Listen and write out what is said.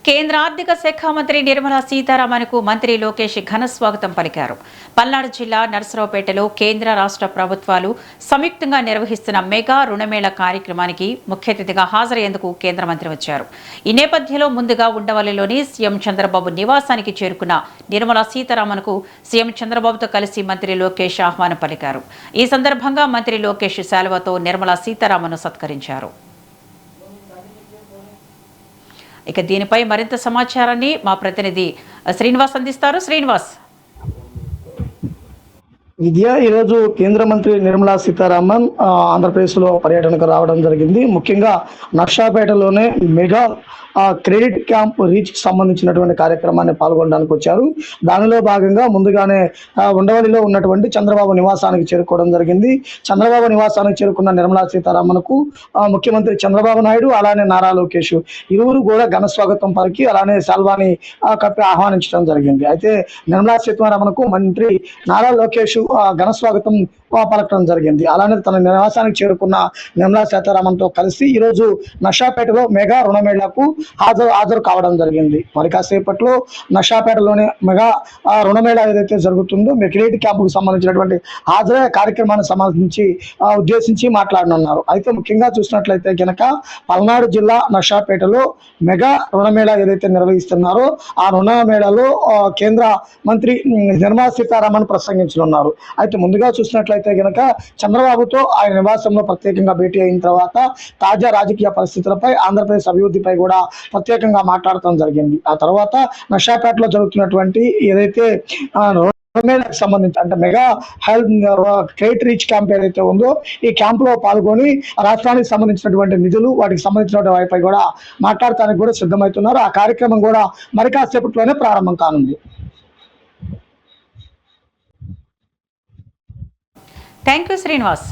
కేంద్ర ఆర్థిక శాఖ మంత్రి నిర్మలా సీతారామన్కు మంత్రి లోకేష్ ఘన స్వాగతం పలికారు. పల్నాడు జిల్లా నర్సరావుపేటలో కేంద్ర రాష్ట్ర ప్రభుత్వాలు సంయుక్తంగా నిర్వహిస్తున్న మెగా రుణమేళ కార్యక్రమానికి ముఖ్య అతిథిగా హాజరయ్యేందుకు కేంద్ర మంత్రి వచ్చారు. ఈ నేపథ్యంలో ముందుగా ఉండవల్లిలోని సీఎం చంద్రబాబు నివాసానికి చేరుకున్న నిర్మలా సీతారామన్కు సీఎం చంద్రబాబుతో కలిసి మంత్రి లోకేష్ ఆహ్వానం పలికారు. ఈ సందర్భంగా మంత్రి లోకేష్ శాలువాతో నిర్మలా సీతారామన్ను సత్కరించారు. ఇక దీనిపై మరింత సమాచారాన్ని మా ప్రతినిధి శ్రీనివాస్ అందిస్తారు. శ్రీనివాస్, విద్య ఈరోజు కేంద్ర మంత్రి నిర్మలా సీతారామన్ ఆంధ్రప్రదేశ్లో పర్యటనకు రావడం జరిగింది. ముఖ్యంగా నర్సాపేటలోనే మెగా క్రెడిట్ క్యాంప్ రీచ్కి సంబంధించినటువంటి కార్యక్రమాన్ని పాల్గొనడానికి వచ్చారు. దానిలో భాగంగా ముందుగానే ఉండవల్లిలో ఉన్నటువంటి చంద్రబాబు నివాసానికి చేరుకోవడం జరిగింది. చంద్రబాబు నివాసానికి చేరుకున్న నిర్మలా సీతారామన్కు ముఖ్యమంత్రి చంద్రబాబు నాయుడు అలానే నారా లోకేష్ ఇరువురు కూడా ఘన స్వాగతం పలికి అలానే శాల్వాని కప్పి ఆహ్వానించడం జరిగింది. అయితే నిర్మలా సీతారామన్కు మంత్రి నారా లోకేష్ ఘన స్వాగతం పలకడం జరిగింది. అలానే తన నివాసానికి చేరుకున్న నిర్మలా సీతారామన్తో కలిసి ఈరోజు నర్సాపేటలో మెగా రుణమేళకు హాజరు కావడం జరిగింది. మరి కాసేపట్లో నర్సాపేటలోనే మెగా రుణమేళ ఏదైతే జరుగుతుందో క్రెడిట్ క్యాంపుకు సంబంధించినటువంటి హాజరయ్యే కార్యక్రమాన్ని సంబంధించి ఉద్దేశించి మాట్లాడనున్నారు. అయితే ముఖ్యంగా చూసినట్లయితే కనుక పల్నాడు జిల్లా నర్సాపేటలో మెగా రుణమేళ ఏదైతే నిర్వహిస్తున్నారో ఆ రుణమేళలో కేంద్ర మంత్రి నిర్మలా సీతారామన్ ప్రసంగించనున్నారు. అయితే ముందుగా చూసినట్లయితే గనక చంద్రబాబుతో ఆయన నివాసంలో ప్రత్యేకంగా భేటీ అయిన తర్వాత తాజా రాజకీయ పరిస్థితులపై, ఆంధ్రప్రదేశ్ అభివృద్ధిపై కూడా ప్రత్యేకంగా మాట్లాడటం జరిగింది. ఆ తర్వాత నర్సాపేటలో జరుగుతున్నటువంటి ఏదైతే సంబంధించి అంటే mega health credit reach camp ఏదైతే ఉందో ఈ క్యాంప్ లో పాల్గొని రాష్ట్రానికి సంబంధించినటువంటి నిధులు వాటికి సంబంధించిన వాటిపై కూడా మాట్లాడటానికి కూడా సిద్ధమవుతున్నారు. ఆ కార్యక్రమం కూడా మరి కాసేపట్లోనే ప్రారంభం కానుంది. Thank you Srinivas.